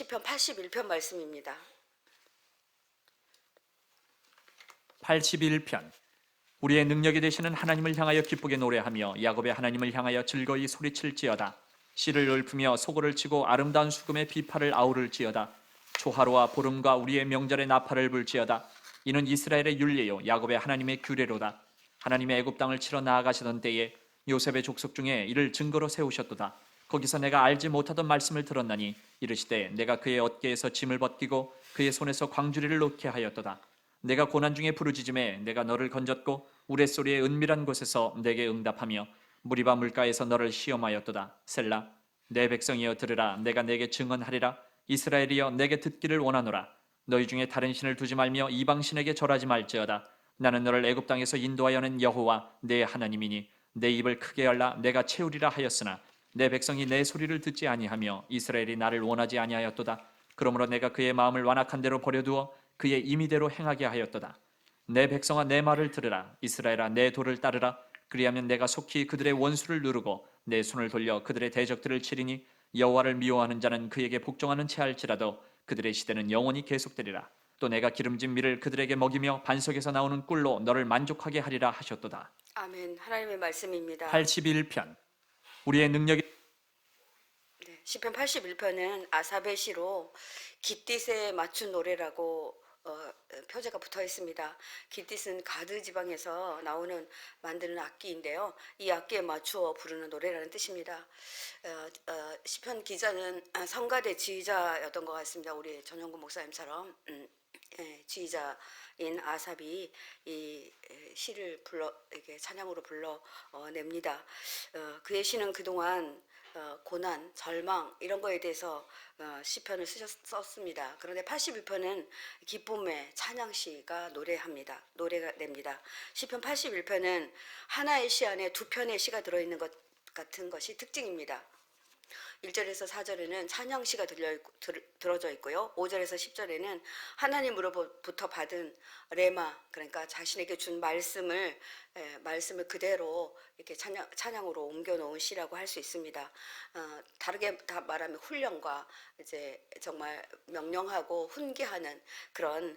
시편 81편 말씀입니다. 81편. 우리의 능력이 되시는 하나님을 향하여 기쁘게 노래하며 야곱의 하나님을 향하여 즐거이 소리칠지어다. 씨를 읊으며 소고를 치고 아름다운 수금의 비파를 아우를지어다. 초하루와 보름과 우리의 명절의 나팔을 불지어다. 이는 이스라엘의 율례요 야곱의 하나님의 규례로다. 하나님의 애굽 땅을 치러 나아가시던 때에 요셉의 족속 중에 이를 증거로 세우셨도다. 거기서 내가 알지 못하던 말씀을 들었나니 이르시되 내가 그의 어깨에서 짐을 벗기고 그의 손에서 광주리를 놓게 하였도다. 내가 고난 중에 부르짖음에 내가 너를 건졌고 우레소리의 은밀한 곳에서 내게 응답하며 무리바 물가에서 너를 시험하였도다. 셀라. 내 백성이여 들으라. 내가 내게 증언하리라. 이스라엘이여 내게 듣기를 원하노라. 너희 중에 다른 신을 두지 말며 이방 신에게 절하지 말지어다. 나는 너를 애굽 땅에서 인도하여 낸 여호와 내 하나님이니 내 입을 크게 열라 내가 채우리라 하였으나 내 백성이 내 소리를 듣지 아니하며 이스라엘이 나를 원하지 아니하였도다. 그러므로 내가 그의 마음을 완악한 대로 버려두어 그의 임의대로 행하게 하였도다. 내 백성아 내 말을 들으라. 이스라엘아 내 도를 따르라. 그리하면 내가 속히 그들의 원수를 누르고 내 손을 돌려 그들의 대적들을 치리니 여호와를 미워하는 자는 그에게 복종하는 채 할지라도 그들의 시대는 영원히 계속되리라. 또 내가 기름진 밀을 그들에게 먹이며 반석에서 나오는 꿀로 너를 만족하게 하리라 하셨도다. 아멘. 하나님의 말씀입니다. 81편. 우리의 능력이 시편 81편은 아삽의 시로 깃딧에 맞춘 노래라고 표제가 붙어 있습니다. 깃딧은 가드 지방에서 만드는 악기인데요. 이 악기에 맞추어 부르는 노래라는 뜻입니다. 시편 기자는 성가대 지휘자였던 것 같습니다. 우리 전용구 목사님처럼 지휘자인 아삽이 이 시를 이렇게 찬양으로 불러냅니다. 그의 시는 그동안 고난, 절망 이런 거에 대해서 시편을 썼습니다. 그런데 81편은 기쁨의 찬양시가 노래가 냅니다. 시편 81편은 하나의 시 안에 두 편의 시가 들어있는 것 같은 것이 특징입니다. 1절에서 4절에는 찬양시가 들어져 있고요. 5절에서 10절에는 하나님으로부터 받은 레마, 그러니까 자신에게 준 말씀을 그대로 이렇게 찬양으로 옮겨놓은 시라고 할 수 있습니다. 다르게 말하면 훈련과 이제 정말 명령하고 훈계하는 그런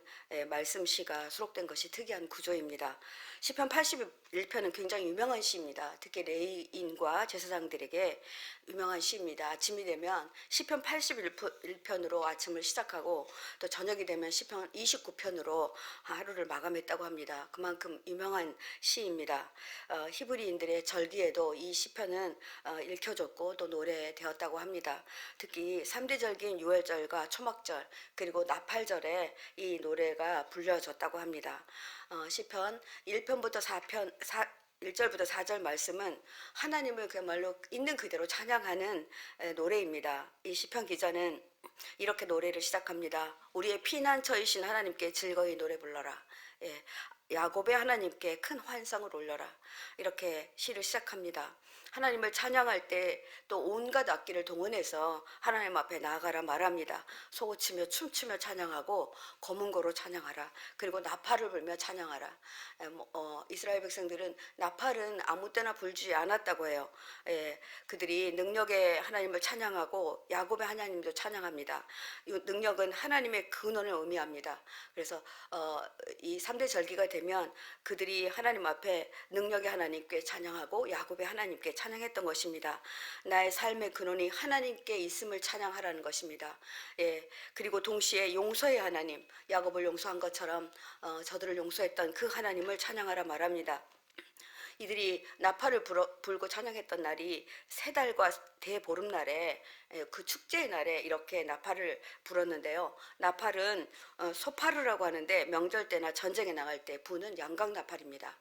말씀시가 수록된 것이 특이한 구조입니다. 시편 81편은 굉장히 유명한 시입니다. 특히 레위인과 제사장들에게 유명한 시입니다. 아침이 되면 시편 81편으로 아침을 시작하고 또 저녁이 되면 시편 29편으로 하루를 마감했다고 합니다. 그만큼 유명한 시입니다. 히브리인들의 절기에도 이 시편은 읽혀졌고 또 노래되었다고 합니다. 특히 3대 절기인 유월절과 초막절 그리고 나팔절에 이 노래가 불려졌다고 합니다. 시편 1편부터 1절부터 4절 말씀은 하나님을 그야말로 있는 그대로 찬양하는 노래입니다. 이 시편 기자는 이렇게 노래를 시작합니다. 우리의 피난처이신 하나님께 즐거이 노래 불러라. 야곱의 하나님께 큰 환상을 올려라. 이렇게 시를 시작합니다. 하나님을 찬양할 때 또 온갖 악기를 동원해서 하나님 앞에 나아가라 말합니다. 소고치며 춤추며 찬양하고 검은고로 찬양하라. 그리고 나팔을 불며 찬양하라. 이스라엘 백성들은 나팔은 아무 때나 불지 않았다고 해요. 그들이 능력의 하나님을 찬양하고 야곱의 하나님도 찬양합니다. 이 능력은 하나님의 근원을 의미합니다. 그래서 이 3대 절기가 되면 그들이 하나님 앞에 능력의 하나님께 찬양하고 야곱의 하나님께 찬양했던 것입니다. 나의 삶의 근원이 하나님께 있음을 찬양하라는 것입니다. 그리고 동시에 용서의 하나님, 야곱을 용서한 것처럼 저들을 용서했던 그 하나님을 찬양하라 말합니다. 이들이 나팔을 불고 찬양했던 날이 세 달과 대보름날에 그 축제의 날에 이렇게 나팔을 불었는데요. 나팔은 소파르라고 하는데 명절 때나 전쟁에 나갈 때 부는 양각 나팔입니다.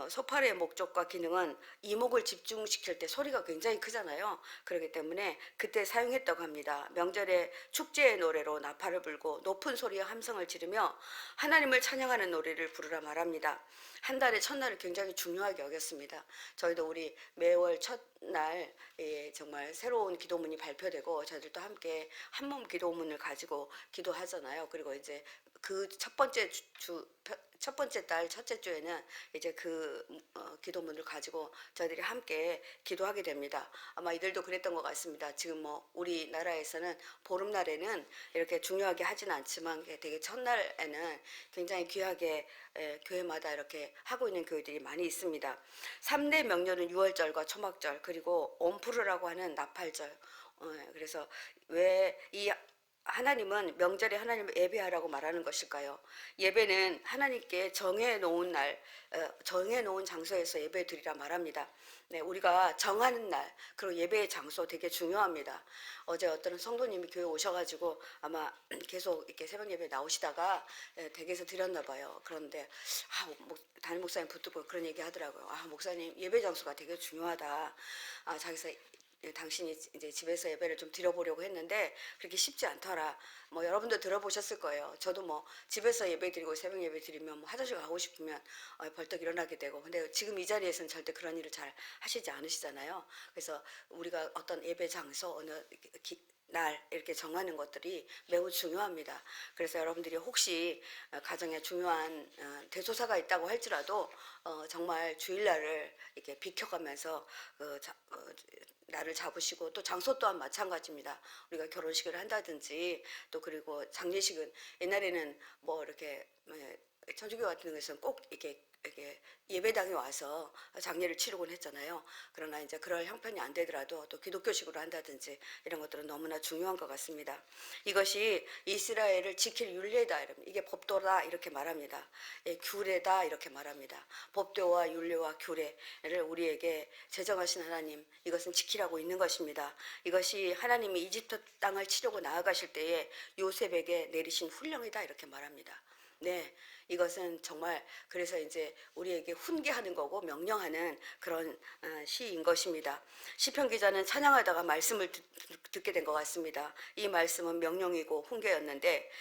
소파르의 목적과 기능은 이목을 집중시킬 때 소리가 굉장히 크잖아요. 그렇기 때문에 그때 사용했다고 합니다. 명절에 축제의 노래로 나팔을 불고 높은 소리의 함성을 지르며 하나님을 찬양하는 노래를 부르라 말합니다. 한 달의 첫날을 굉장히 중요하게 여겼습니다. 저희도 우리 매월 첫날 정말 새로운 기도문이 발표되고 저희들도 함께 한몸 기도문을 가지고 기도하잖아요. 그리고 이제 그 첫 번째 달 첫째 주에는 이제 그 기도문을 가지고 저희들이 함께 기도하게 됩니다. 아마 이들도 그랬던 것 같습니다. 지금 뭐 우리나라에서는 보름날에는 이렇게 중요하게 하진 않지만 되게 첫날에는 굉장히 귀하게 교회마다 이렇게 하고 있는 교회들이 많이 있습니다. 3대 명절은 유월절과 초막절 그리고 옴푸르라고 하는 나팔절. 그래서 왜 이 하나님은 명절에 하나님을 예배하라고 말하는 것일까요? 예배는 하나님께 정해놓은 날, 정해놓은 장소에서 예배 드리라 말합니다. 네, 우리가 정하는 날, 그리고 예배의 장소 되게 중요합니다. 어제 어떤 성도님이 교회 오셔가지고 아마 계속 이렇게 새벽 예배 나오시다가 댁에서 드렸나 봐요. 그런데 담임 목사님 붙들고 그런 얘기 하더라고요. 목사님 예배 장소가 되게 중요하다. 자기서 당신이 이제 집에서 예배를 좀 드려보려고 했는데 그렇게 쉽지 않더라. 뭐 여러분도 들어보셨을 거예요. 저도 뭐 집에서 예배 드리고 새벽 예배 드리면 뭐 화장실 가고 싶으면 벌떡 일어나게 되고, 근데 지금 이 자리에서는 절대 그런 일을 잘 하시지 않으시잖아요. 그래서 우리가 어떤 예배 장소 어느 날 이렇게 정하는 것들이 매우 중요합니다. 그래서 여러분들이 혹시 가정에 중요한 대소사가 있다고 할지라도 정말 주일날을 이렇게 비켜가면서 날을 잡으시고, 또 장소 또한 마찬가지입니다. 우리가 결혼식을 한다든지 또 그리고 장례식은 옛날에는 뭐 이렇게 천주교 같은 경우에서는 꼭 이렇게 예배당에 와서 장례를 치르곤 했잖아요. 그러나 이제 그럴 형편이 안 되더라도 또 기독교식으로 한다든지 이런 것들은 너무나 중요한 것 같습니다. 이것이 이스라엘을 지킬 율례다, 이게 법도다 이렇게 말합니다. 규례다 이렇게 말합니다. 법도와 율례와 규례를 우리에게 제정하신 하나님, 이것은 지키라고 있는 것입니다. 이것이 하나님이 이집트 땅을 치려고 나아가실 때에 요셉에게 내리신 훈령이다 이렇게 말합니다. 네, 이것은 정말 그래서 이제 우리에게 훈계하는 거고 명령하는 그런 시인 것입니다. 시편 기자는 찬양하다가 말씀을 듣게 된 것 같습니다. 이 말씀은 명령이고 훈계였는데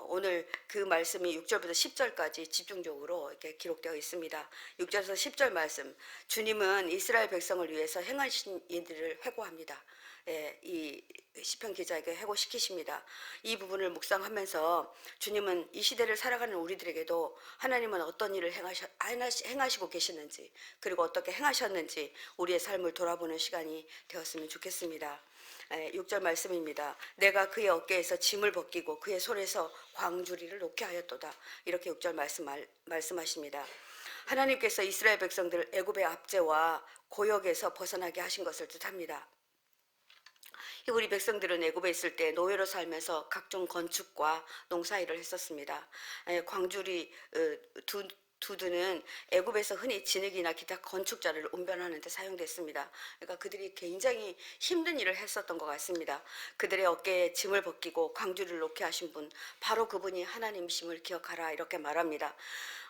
오늘 그 말씀이 6절부터 10절까지 집중적으로 이렇게 기록되어 있습니다. 6절에서 10절 말씀, 주님은 이스라엘 백성을 위해서 행하신 일들을 회고합니다. 이 시편 기자에게 회고시키십니다. 이 부분을 묵상하면서 주님은 이 시대를 살아가는 우리들에게도 하나님은 어떤 일을 행하시고 계시는지, 그리고 어떻게 행하셨는지 우리의 삶을 돌아보는 시간이 되었으면 좋겠습니다. 6절 말씀입니다. 내가 그의 어깨에서 짐을 벗기고 그의 손에서 광주리를 놓게 하였도다. 이렇게 6절 말씀하십니다. 하나님께서 이스라엘 백성들을 애굽의 압제와 고역에서 벗어나게 하신 것을 뜻합니다. 우리 백성들은 애굽에 있을 때 노예로 살면서 각종 건축과 농사일을 했었습니다. 광주리 두드는 애굽에서 흔히 진흙이나 기타 건축자를 운반하는 데 사용됐습니다. 그러니까 그들이 굉장히 힘든 일을 했었던 것 같습니다. 그들의 어깨에 짐을 벗기고 광주리를 놓게 하신 분, 바로 그분이 하나님이심을 기억하라 이렇게 말합니다.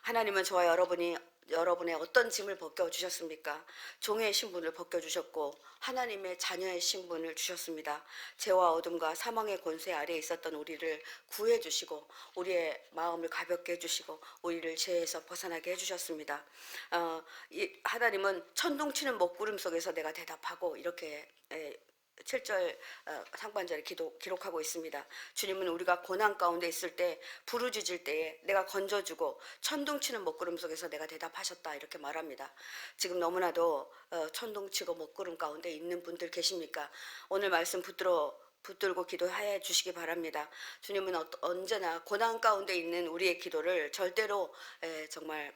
하나님은 저와 여러분의 어떤 짐을 벗겨주셨습니까? 종의 신분을 벗겨주셨고 하나님의 자녀의 신분을 주셨습니다. 죄와 어둠과 사망의 권세 아래에 있었던 우리를 구해주시고 우리의 마음을 가볍게 해주시고 우리를 죄에서 벗어나게 해주셨습니다. 하나님은 천둥치는 먹구름 속에서 내가 대답하고 이렇게 7절 상반절에 기록하고 있습니다. 주님은 우리가 고난 가운데 있을 때, 부르짖을 때에 내가 건져주고 천둥치는 먹구름 속에서 내가 대답하셨다 이렇게 말합니다. 지금 너무나도 천둥치고 먹구름 가운데 있는 분들 계십니까? 오늘 말씀 붙들고 기도해 주시기 바랍니다. 주님은 언제나 고난 가운데 있는 우리의 기도를 절대로 정말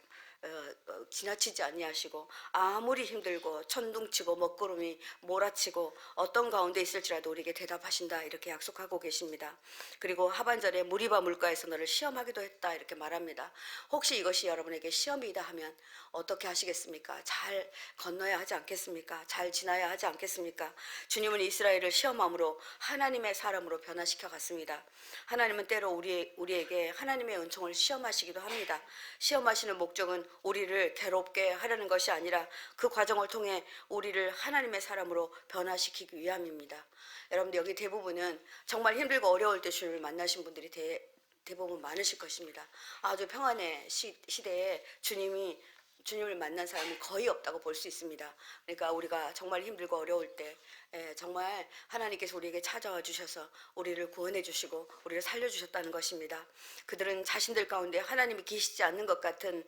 지나치지 아니하시고 아무리 힘들고 천둥치고 먹구름이 몰아치고 어떤 가운데 있을지라도 우리에게 대답하신다 이렇게 약속하고 계십니다. 그리고 하반절에 무리바 물가에서 너를 시험하기도 했다 이렇게 말합니다. 혹시 이것이 여러분에게 시험이다 하면 어떻게 하시겠습니까? 잘 건너야 하지 않겠습니까? 잘 지나야 하지 않겠습니까? 주님은 이스라엘을 시험함으로 하나님의 사람으로 변화시켜 갔습니다. 하나님은 때로 우리에게 하나님의 은총을 시험하시기도 합니다. 시험하시는 목적은 우리를 괴롭게 하려는 것이 아니라 그 과정을 통해 우리를 하나님의 사람으로 변화시키기 위함입니다. 여러분들 여기 대부분은 정말 힘들고 어려울 때 주님을 만나신 분들이 대부분 많으실 것입니다. 아주 평안의 시대에 주님이 주님을 만난 사람은 거의 없다고 볼 수 있습니다. 그러니까 우리가 정말 힘들고 어려울 때 정말 하나님께서 우리에게 찾아와 주셔서 우리를 구원해 주시고 우리를 살려주셨다는 것입니다. 그들은 자신들 가운데 하나님이 계시지 않는 것 같은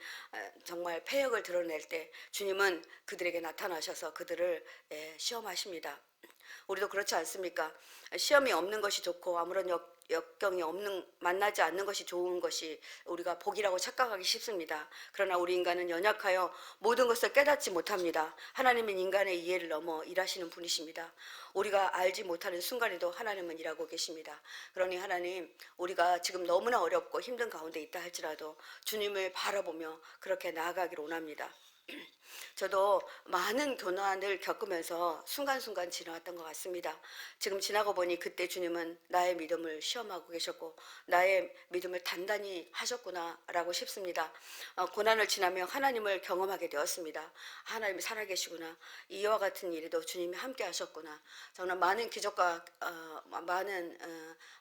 정말 패역을 드러낼 때 주님은 그들에게 나타나셔서 그들을 시험하십니다. 우리도 그렇지 않습니까? 시험이 없는 것이 좋고 아무런 역경이 만나지 않는 것이 좋은 것이 우리가 복이라고 착각하기 쉽습니다. 그러나 우리 인간은 연약하여 모든 것을 깨닫지 못합니다. 하나님은 인간의 이해를 넘어 일하시는 분이십니다. 우리가 알지 못하는 순간에도 하나님은 일하고 계십니다. 그러니 하나님, 우리가 지금 너무나 어렵고 힘든 가운데 있다 할지라도 주님을 바라보며 그렇게 나아가기를 원합니다. 저도 많은 고난을 겪으면서 순간순간 지나왔던 것 같습니다. 지금 지나고 보니 그때 주님은 나의 믿음을 시험하고 계셨고 나의 믿음을 단단히 하셨구나라고 싶습니다. 고난을 지나며 하나님을 경험하게 되었습니다. 하나님이 살아계시구나. 이와 같은 일에도 주님이 함께 하셨구나. 저는 많은 기적과 많은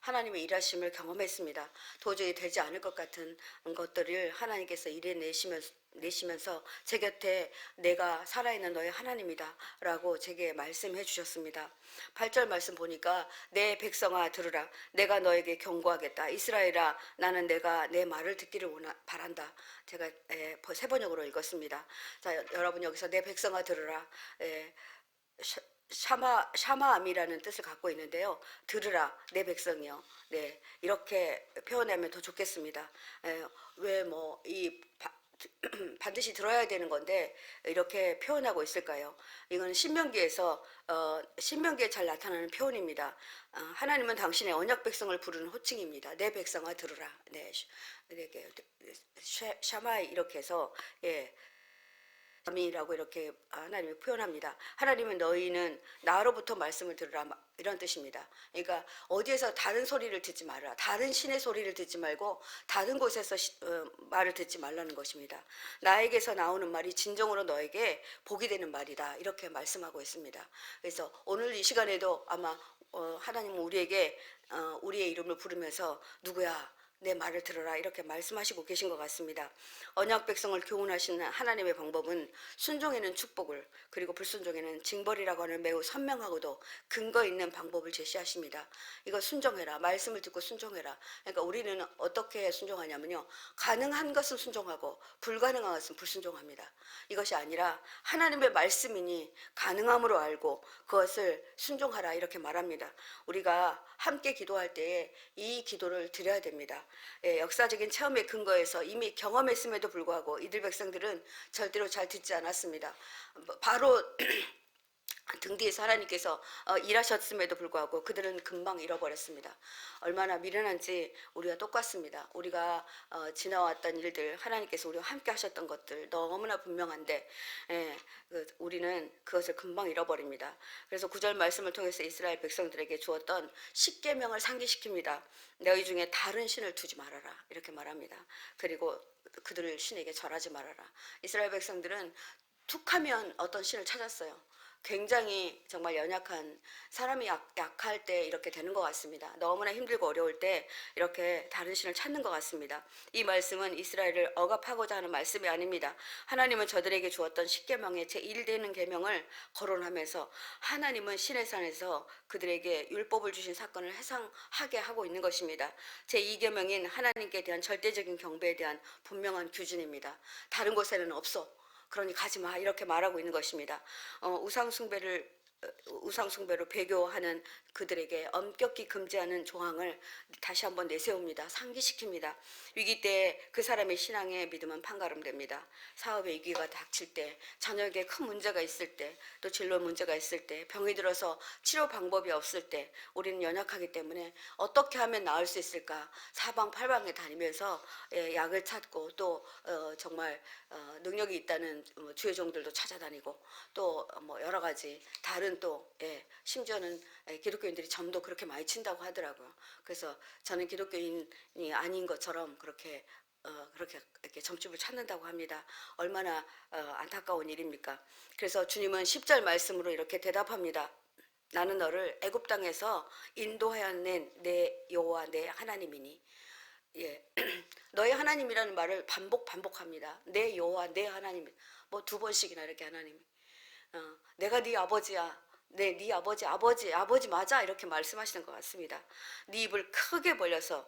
하나님의 일하심을 경험했습니다. 도저히 되지 않을 것 같은 것들을 하나님께서 내시면서 제 곁에 내가 살아있는 너의 하나님이다 라고 제게 말씀해 주셨습니다. 8절 말씀 보니까 내 백성아 들으라, 내가 너에게 경고하겠다. 이스라엘아, 나는 내가 내 말을 듣기를 바란다. 제가 세 번역으로 읽었습니다. 자, 여러분 여기서 내 백성아 들으라, 샤마암이라는 뜻을 갖고 있는데요. 들으라 내 백성이요. 네, 이렇게 표현하면 더 좋겠습니다. 왜 뭐 이 반드시 들어야 되는 건데 이렇게 표현하고 있을까요? 이건 신명기에서 신명기에 잘 나타나는 표현입니다. 하나님은 당신의 언약 백성을 부르는 호칭입니다. 내 백성아 들으라. 네, 이렇게 샤마이 이렇게 해서 이라고 이렇게 하나님이 표현합니다. 하나님은 너희는 나로부터 말씀을 들으라 이런 뜻입니다. 그러니까 어디에서 다른 소리를 듣지 말라. 다른 신의 소리를 듣지 말고 다른 곳에서 말을 듣지 말라는 것입니다. 나에게서 나오는 말이 진정으로 너에게 복이 되는 말이다. 이렇게 말씀하고 있습니다. 그래서 오늘 이 시간에도 아마 하나님은 우리에게 우리의 이름을 부르면서 누구야? 내 말을 들어라 이렇게 말씀하시고 계신 것 같습니다. 언약 백성을 교훈하시는 하나님의 방법은 순종에는 축복을, 그리고 불순종에는 징벌이라고 하는 매우 선명하고도 근거 있는 방법을 제시하십니다. 이거 순종해라, 말씀을 듣고 순종해라. 그러니까 우리는 어떻게 순종하냐면요, 가능한 것은 순종하고 불가능한 것은 불순종합니다. 이것이 아니라 하나님의 말씀이니 가능함으로 알고 그것을 순종하라 이렇게 말합니다. 우리가 함께 기도할 때에 이 기도를 드려야 됩니다. 역사적인 체험의 근거에서 이미 경험했음에도 불구하고 이들 백성들은 절대로 잘 듣지 않았습니다. 바로 등 뒤에서 하나님께서 일하셨음에도 불구하고 그들은 금방 잃어버렸습니다. 얼마나 미련한지 우리가 똑같습니다. 우리가 지나왔던 일들, 하나님께서 우리와 함께 하셨던 것들 너무나 분명한데 우리는 그것을 금방 잃어버립니다. 그래서 9절 말씀을 통해서 이스라엘 백성들에게 주었던 십계명을 상기시킵니다. 너희 중에 다른 신을 두지 말아라 이렇게 말합니다. 그리고 그들을 신에게 절하지 말아라. 이스라엘 백성들은 툭하면 어떤 신을 찾았어요. 굉장히 정말 연약한 사람이 약할 때 이렇게 되는 것 같습니다. 너무나 힘들고 어려울 때 이렇게 다른 신을 찾는 것 같습니다. 이 말씀은 이스라엘을 억압하고자 하는 말씀이 아닙니다. 하나님은 저들에게 주었던 십계명의 제1되는 계명을 거론하면서 하나님은 신의 산에서 그들에게 율법을 주신 사건을 해상하게 하고 있는 것입니다. 제2계명인 하나님께 대한 절대적인 경배에 대한 분명한 규준입니다. 다른 곳에는 없어. 그러니 가지 마 이렇게 말하고 있는 것입니다. 우상숭배로 배교하는 그들에게 엄격히 금지하는 조항을 다시 한번 내세웁니다. 상기시킵니다. 위기 때 그 사람의 신앙의 믿음은 판가름됩니다. 사업의 위기가 닥칠 때, 자녀에게 큰 문제가 있을 때, 또 진로 문제가 있을 때, 병이 들어서 치료 방법이 없을 때 우리는 연약하기 때문에 어떻게 하면 나을 수 있을까 사방팔방에 다니면서 약을 찾고 또 정말 능력이 있다는 주의 종들도 찾아다니고 또 뭐 여러 가지 다른 또 심지어는 기독교인들이 점도 그렇게 많이 친다고 하더라고요. 그래서 저는 기독교인이 아닌 것처럼 그렇게 이렇게 점집을 찾는다고 합니다. 얼마나 안타까운 일입니까? 그래서 주님은 10절 말씀으로 이렇게 대답합니다. 나는 너를 애굽 땅에서 인도하여 낸 내 여호와 내 하나님이니 예, 너의 하나님이라는 말을 반복합니다. 내 여호와, 내 하나님. 뭐 두 번씩이나 이렇게 하나님이. 내가 네 아버지야. 네 아버지 맞아. 이렇게 말씀하시는 것 같습니다. 네 입을 크게 벌려서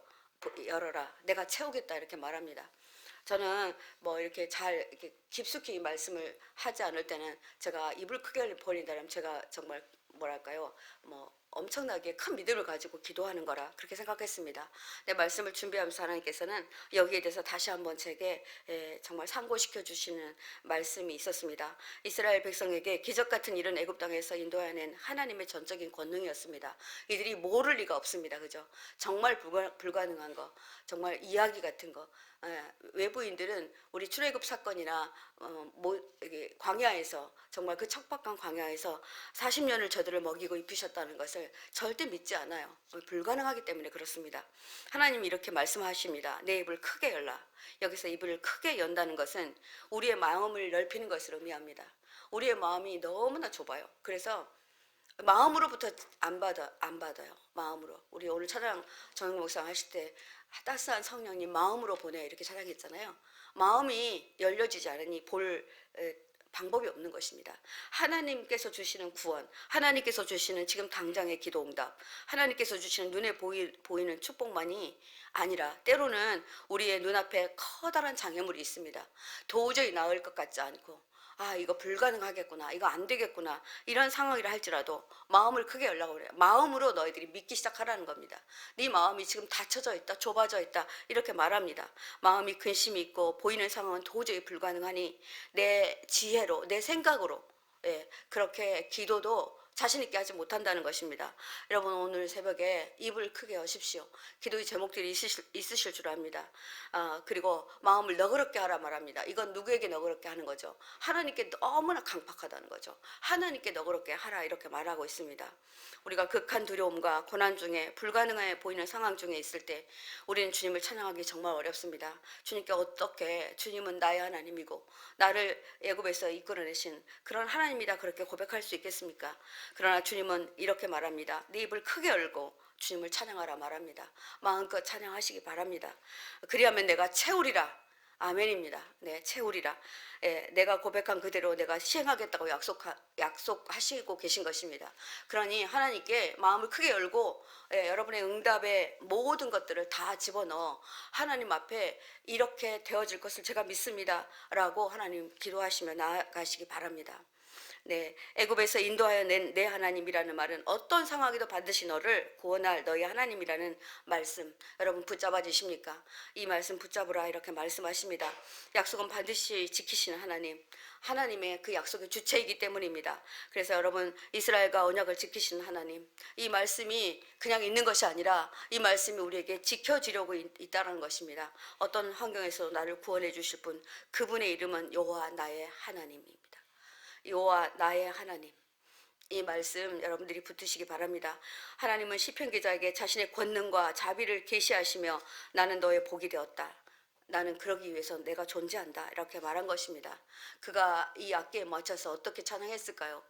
열어라. 내가 채우겠다. 이렇게 말합니다. 저는 뭐 이렇게 잘 이렇게 깊숙이 말씀을 하지 않을 때는 제가 입을 크게 벌린다면 제가 정말 뭐랄까요, 뭐 엄청나게 큰 믿음을 가지고 기도하는 거라 그렇게 생각했습니다. 내 말씀을 준비하면서 하나님께서는 여기에 대해서 다시 한번 제게 정말 상고시켜 주시는 말씀이 있었습니다. 이스라엘 백성에게 기적 같은 일은 애굽 땅에서 인도해낸 하나님의 전적인 권능이었습니다. 이들이 모를 리가 없습니다. 그죠? 정말 불가능한 거, 정말 이야기 같은 거. 외부인들은 우리 출애굽 사건이나 광야에서 정말 그 척박한 광야에서 40년을 저들을 먹이고 입히셨다는 것을 절대 믿지 않아요. 불가능하기 때문에 그렇습니다. 하나님이 이렇게 말씀하십니다. 내 입을 크게 열라. 여기서 입을 크게 연다는 것은 우리의 마음을 넓히는 것을 의미합니다. 우리의 마음이 너무나 좁아요. 그래서 마음으로부터 안 받아요. 마음으로. 우리 오늘 찬양 정영 목상 하실 때 따스한 성령님 마음으로 보내 이렇게 찬양했잖아요. 마음이 열려지지 않으니 볼 방법이 없는 것입니다. 하나님께서 주시는 구원, 하나님께서 주시는 지금 당장의 기도 응답, 하나님께서 주시는 눈에 보이는 축복만이 아니라 때로는 우리의 눈앞에 커다란 장애물이 있습니다. 도저히 나을 것 같지 않고 이거 불가능하겠구나, 이거 안 되겠구나, 이런 상황이라 할지라도 마음을 크게 열라고 그래요. 마음으로 너희들이 믿기 시작하라는 겁니다. 네 마음이 지금 닫혀져 있다, 좁아져 있다, 이렇게 말합니다. 마음이 근심이 있고 보이는 상황은 도저히 불가능하니 내 지혜로, 내 생각으로 그렇게 기도도 자신 있게 하지 못한다는 것입니다. 여러분 오늘 새벽에 입을 크게 여십시오. 기도의 제목들이 있으실 줄 압니다. 그리고 마음을 너그럽게 하라 말합니다. 이건 누구에게 너그럽게 하는 거죠? 하나님께 너무나 강팍하다는 거죠. 하나님께 너그럽게 하라 이렇게 말하고 있습니다. 우리가 극한 두려움과 고난 중에 불가능해 보이는 상황 중에 있을 때 우리는 주님을 찬양하기 정말 어렵습니다. 주님께 어떻게, 주님은 나의 하나님이고 나를 애굽에서 이끌어내신 그런 하나님이다 그렇게 고백할 수 있겠습니까? 그러나 주님은 이렇게 말합니다. 네 입을 크게 열고 주님을 찬양하라 말합니다. 마음껏 찬양하시기 바랍니다. 그리하면 내가 채우리라. 아멘입니다. 네, 채우리라. 내가 고백한 그대로 내가 시행하겠다고 약속하시고 계신 것입니다. 그러니 하나님께 마음을 크게 열고 여러분의 응답의 모든 것들을 다 집어넣어 하나님 앞에 이렇게 되어질 것을 제가 믿습니다. 라고 하나님 기도하시며 나아가시기 바랍니다. 네, 애굽에서 인도하여 낸 내 하나님이라는 말은 어떤 상황에도 반드시 너를 구원할 너희 하나님이라는 말씀, 여러분 붙잡아 주십니까? 이 말씀 붙잡으라 이렇게 말씀하십니다. 약속은 반드시 지키시는 하나님, 하나님의 그 약속의 주체이기 때문입니다. 그래서 여러분 이스라엘과 언약을 지키시는 하나님, 이 말씀이 그냥 있는 것이 아니라 이 말씀이 우리에게 지켜지려고 있다는 것입니다. 어떤 환경에서 나를 구원해 주실 분, 그분의 이름은 여호와 나의 하나님입니다. 여호와 나의 하나님, 이 말씀 여러분들이 붙으시기 바랍니다. 하나님은 시편 기자에게 자신의 권능과 자비를 계시하시며 나는 너의 복이 되었다, 나는 그러기 위해서 내가 존재한다 이렇게 말한 것입니다. 그가 이 악기에 맞춰서 어떻게 찬양했을까요?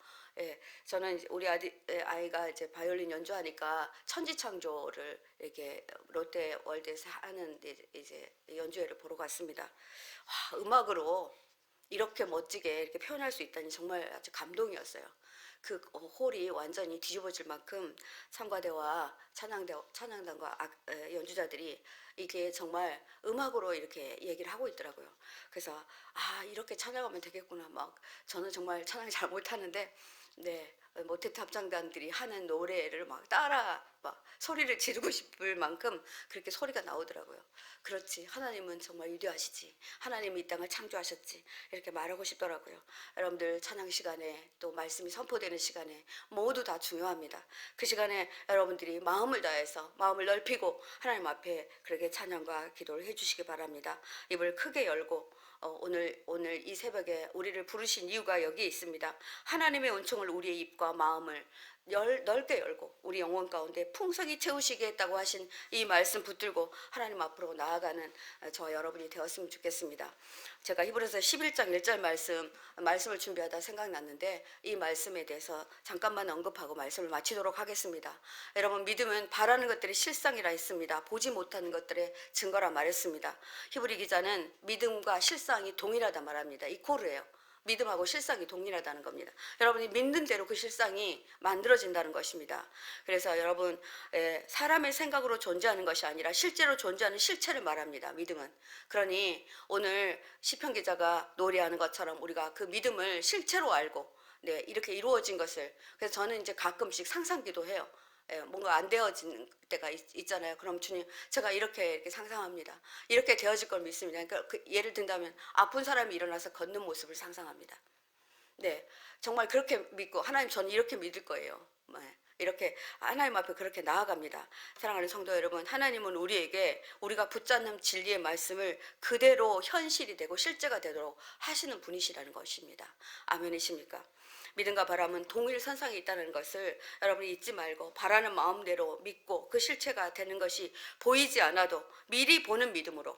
저는 우리 아이가 이제 바이올린 연주하니까 천지창조를 이렇게 롯데월드에서 하는 이제 연주회를 보러 갔습니다. 음악으로 이렇게 멋지게 이렇게 표현할 수 있다니 정말 아주 감동이었어요. 그 홀이 완전히 뒤집어질 만큼 참가대와 찬양단과 연주자들이 이게 정말 음악으로 이렇게 얘기를 하고 있더라고요. 그래서 이렇게 찬양하면 되겠구나. 막 저는 정말 찬양 잘 못하는데 모태트 합창단들이 하는 노래를 막 따라 막 소리를 지르고 싶을 만큼 그렇게 소리가 나오더라고요. 그렇지, 하나님은 정말 위대하시지, 하나님이 이 땅을 창조하셨지 이렇게 말하고 싶더라고요. 여러분들 찬양 시간에 또 말씀이 선포되는 시간에 모두 다 중요합니다. 그 시간에 여러분들이 마음을 다해서 마음을 넓히고 하나님 앞에 그렇게 찬양과 기도를 해주시기 바랍니다. 입을 크게 열고 오늘 이 새벽에 우리를 부르신 이유가 여기에 있습니다. 하나님의 은총을 우리의 입과 마음을 넓게 열고 우리 영혼 가운데 풍성히 채우시게 했다고 하신 이 말씀 붙들고 하나님 앞으로 나아가는 저와 여러분이 되었으면 좋겠습니다. 제가 히브리서 11장 1절 말씀을 준비하다 생각났는데 이 말씀에 대해서 잠깐만 언급하고 말씀을 마치도록 하겠습니다. 여러분, 믿음은 바라는 것들이 실상이라 했습니다. 보지 못하는 것들의 증거라 말했습니다. 히브리 기자는 믿음과 실상이 동일하다 말합니다. 이코르예요. 믿음하고 실상이 동일하다는 겁니다. 여러분이 믿는 대로 그 실상이 만들어진다는 것입니다. 그래서 여러분, 사람의 생각으로 존재하는 것이 아니라 실제로 존재하는 실체를 말합니다. 믿음은. 그러니 오늘 시편 기자가 노래하는 것처럼 우리가 그 믿음을 실체로 알고 이렇게 이루어진 것을, 그래서 저는 이제 가끔씩 상상기도 해요. 뭔가 안 되어지는 때가 있잖아요. 그럼 주님, 제가 이렇게 상상합니다. 이렇게 되어질 걸 믿습니다. 그러니까 예를 든다면 아픈 사람이 일어나서 걷는 모습을 상상합니다. 정말 그렇게 믿고, 하나님, 저는 이렇게 믿을 거예요. 이렇게 하나님 앞에 그렇게 나아갑니다. 사랑하는 성도 여러분, 하나님은 우리에게 우리가 붙잡는 진리의 말씀을 그대로 현실이 되고 실제가 되도록 하시는 분이시라는 것입니다. 아멘이십니까? 믿음과 바람은 동일선상에 있다는 것을 여러분이 잊지 말고, 바라는 마음대로 믿고 그 실체가 되는 것이 보이지 않아도 미리 보는 믿음으로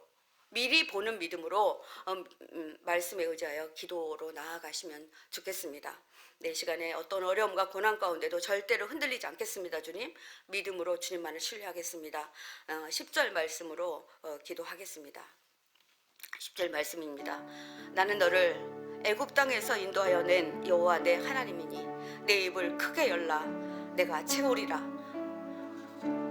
말씀에 의지하여 기도로 나아가시면 좋겠습니다. 내 시간에 어떤 어려움과 고난 가운데도 절대로 흔들리지 않겠습니다. 주님, 믿음으로 주님만을 신뢰하겠습니다. 10절 말씀으로 기도하겠습니다. 10절 말씀입니다. 나는 너를 애굽 땅에서 인도하여 낸 여호와 내 하나님이니 내 입을 크게 열라 내가 채우리라.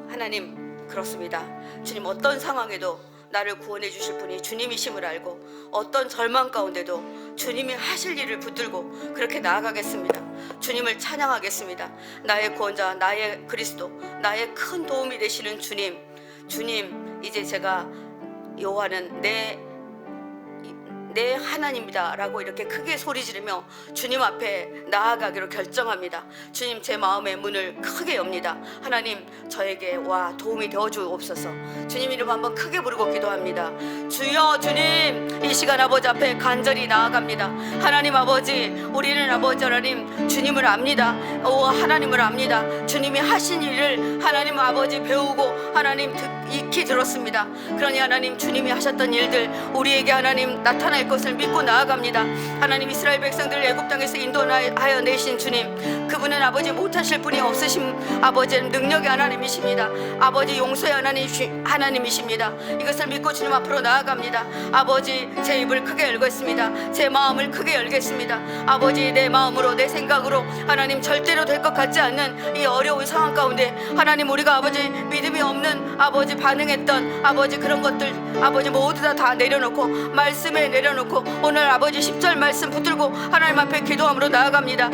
하나님, 그렇습니다. 주님, 어떤 상황에도 나를 구원해 주실 분이 주님이심을 알고 어떤 절망 가운데도 주님이 하실 일을 붙들고 그렇게 나아가겠습니다. 주님을 찬양하겠습니다. 나의 구원자, 나의 그리스도, 나의 큰 도움이 되시는 주님, 이제 제가 여호와는 내 하나님이다 라고 이렇게 크게 소리 지르며 주님 앞에 나아가기로 결정합니다. 주님, 제 마음의 문을 크게 엽니다. 하나님, 저에게 와 도움이 되어 주옵소서. 주님 이름 한번 크게 부르고 기도합니다. 주여, 주님, 이 시간 아버지 앞에 간절히 나아갑니다. 하나님 아버지, 우리는 아버지 하나님 주님을 압니다. 하나님을 압니다. 주님이 하신 일을 하나님 아버지 배우고 하나님 익히 들었습니다. 그러니 하나님, 주님이 하셨던 일들 우리에게 하나님 나타날 것을 믿고 나아갑니다. 하나님, 이스라엘 백성들을 애굽 땅에서 인도하여 내신 주님, 그분은 아버지 못하실 분이 없으신 아버지는 능력의 하나님이십니다. 아버지 용서의 하나님이십니다. 이것을 믿고 주님 앞으로 나아갑니다. 아버지, 제 입을 크게 열겠습니다. 제 마음을 크게 열겠습니다. 아버지, 내 마음으로 내 생각으로 하나님 절대로 될 것 같지 않는 이 어려운 상황 가운데 하나님, 우리가 아버지 믿음이 없는 아버지 반응했던 아버지 그런 것들 아버지 모두 다 내려놓고 말씀에 내려놓고 오늘 아버지 10절 말씀 붙들고 하나님 앞에 기도함으로 나아갑니다.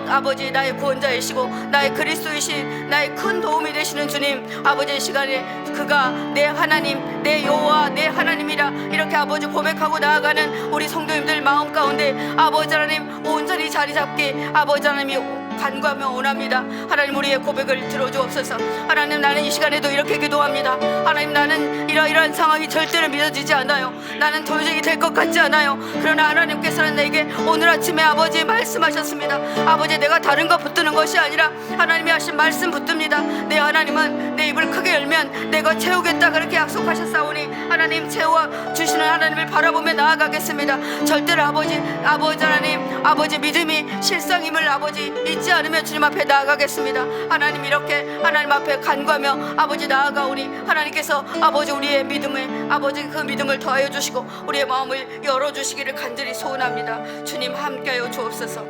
아버지, 나의 구원자이시고 나의 그리스도이신 나의 큰 도움이 되시는 주님, 아버지, 이 시간에 그가 내 하나님, 내 여호와 내 하나님이라 이렇게 아버지 고백하고 나아가는 우리 성도님들 마음 가운데 아버지 하나님 온전히 자리 잡게 아버지 하나님이 간구하며 원합니다. 하나님, 우리의 고백을 들어주옵소서. 하나님, 나는 이 시간에도 이렇게 기도합니다. 하나님, 나는 이러이러한 상황이 절대로 믿어지지 않아요. 나는 도저히 될 것 같지 않아요. 그러나 하나님께서는 내게 오늘 아침에 아버지 말씀하셨습니다. 아버지, 내가 다른 거 붙드는 것이 아니라 하나님이 하신 말씀 붙듭니다. 내 하나님은 내 입을 크게 열면 내가 채우겠다 그렇게 약속하셨사오니 하나님, 채워 주시는 하나님을 바라보며 나아가겠습니다. 절대로 아버지 하나님, 아버지 믿음이 실상임을 아버지 잊지 않으며 주님 앞에 나아가겠습니다. 하나님, 이렇게 하나님 앞에 간구하며 아버지 나아가오니 하나님께서 아버지 우리의 믿음에 아버지 그 믿음을 더하여 주시고 우리의 마음을 열어주시기를 간절히 소원합니다. 주님, 함께하여 주옵소서.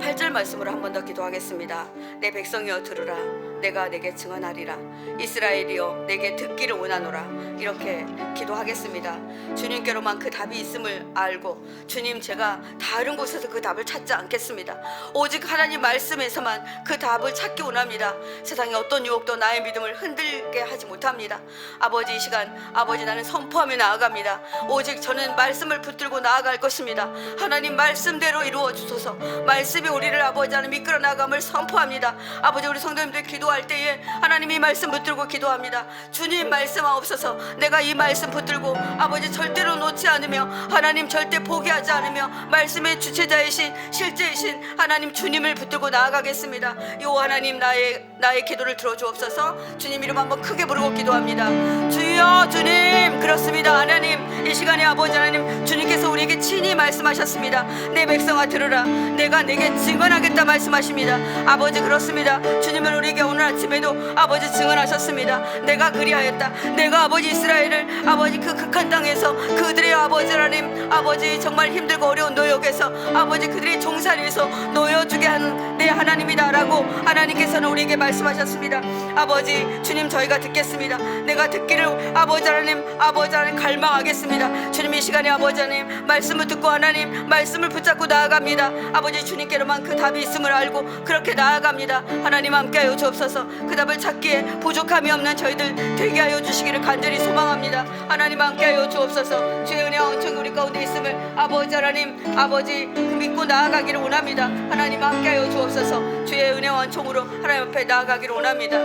8절 말씀으로 한 번 더 기도하겠습니다. 내 백성이여 들으라, 내가 내게 증언하리라. 이스라엘이여 내게 듣기를 원하노라. 이렇게 기도하겠습니다. 주님께로만 그 답이 있음을 알고 주님, 제가 다른 곳에서 그 답을 찾지 않겠습니다. 오직 하나님 말씀에서만 그 답을 찾기 원합니다. 세상의 어떤 유혹도 나의 믿음을 흔들게 하지 못합니다. 아버지, 이 시간 아버지, 나는 선포하며 나아갑니다. 오직 저는 말씀을 붙들고 나아갈 것입니다. 하나님 말씀대로 이루어 주소서. 말씀이 우리를 아버지 하나님 이끌어 나감을 선포합니다. 아버지, 우리 성도님들 기도하시고 기도할 때에 하나님 이 말씀 붙들고 기도합니다. 주님 말씀하옵소서. 내가 이 말씀 붙들고 아버지 절대로 놓지 않으며 하나님 절대 포기하지 않으며 말씀의 주체자이신 실제이신 하나님 주님을 붙들고 나아가겠습니다. 요 하나님 나의 기도를 들어주옵소서. 주님 이름 한번 크게 부르고 기도합니다. 주여 주님 그렇습니다. 하나님 이 시간에 아버지 하나님 주님께서 우리에게 친히 말씀하셨습니다. 내 백성아 들으라 내가 내게 증언하겠다 말씀하십니다. 아버지 그렇습니다. 주님은 우리에게 오늘 아침에도 아버지 증언하셨습니다. 내가 그리하였다. 내가 아버지 이스라엘을 아버지 그 극한 땅에서 그들의 아버지 하나님 아버지 정말 힘들고 어려운 노역에서 아버지 그들의 종살이에서 놓여주게 하는 내 하나님이다라고 하나님께서는 우리에게 말씀하셨습니다. 아버지 주님 저희가 듣겠습니다. 내가 듣기를 아버지 하나님 갈망하겠습니다. 주님 이 시간에 아버지 하나님 말씀을 듣고 하나님 말씀을 붙잡고 나아갑니다. 아버지 주님께로만 그 답이 있음을 알고 그렇게 나아갑니다. 하나님 함께하여 주옵소서. 그 답을 찾기에 부족함이 없는 저희들 되게 하여 주시기를 간절히 소망합니다. 하나님 함께하여 주옵소서. 주의 은혜와 은총이 우리 가운데 있음을 아버지 하나님 아버지 그 믿고 나아가기를 원합니다. 하나님 함께하여 주옵소서. 주의 은혜와 은총으로 하나님 앞에 나아가기를 원합니다.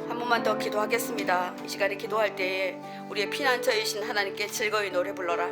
한 번만 더 기도하겠습니다. 이 시간에 기도할 때에 우리의 피난처이신 하나님께 즐거이 노래 불러라.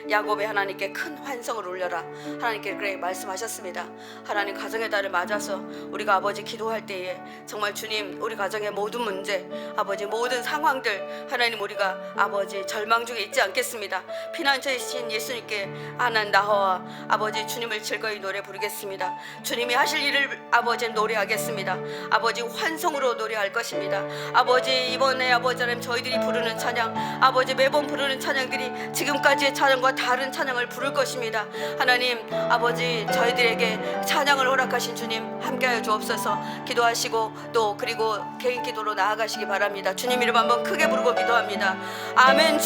야곱의 하나님께 큰 환성을 울려라. 하나님께 그렇게 말씀하셨습니다. 하나님 가정의 달을 맞아서 우리가 아버지 기도할 때에 정말 주님 우리 가정의 모든 문제 아버지 모든 상황들 하나님 우리가 아버지 절망 중에 있지 않겠습니다. 피난처이신 예수님께 하나님 나와 아버지 주님을 즐거이 노래 부르겠습니다. 주님이 하실 일을 아버지 노래하겠습니다. 아버지 환성으로 노래할 것입니다. 아버지 이번에 아버지 하나님 저희들이 부르는 찬양 아버지 매번 부르는 찬양들이 지금까지의 찬양과 다른 찬양을 부를 것입니다. 하나님 아버지 저희들에게 찬양을 허락하신 주님 함께하여 주옵소서. 기도하시고 또 그리고 개인 기도로 나아가시기 바랍니다. 주님 이름 한번 크게 부르고 기도합니다. 아멘.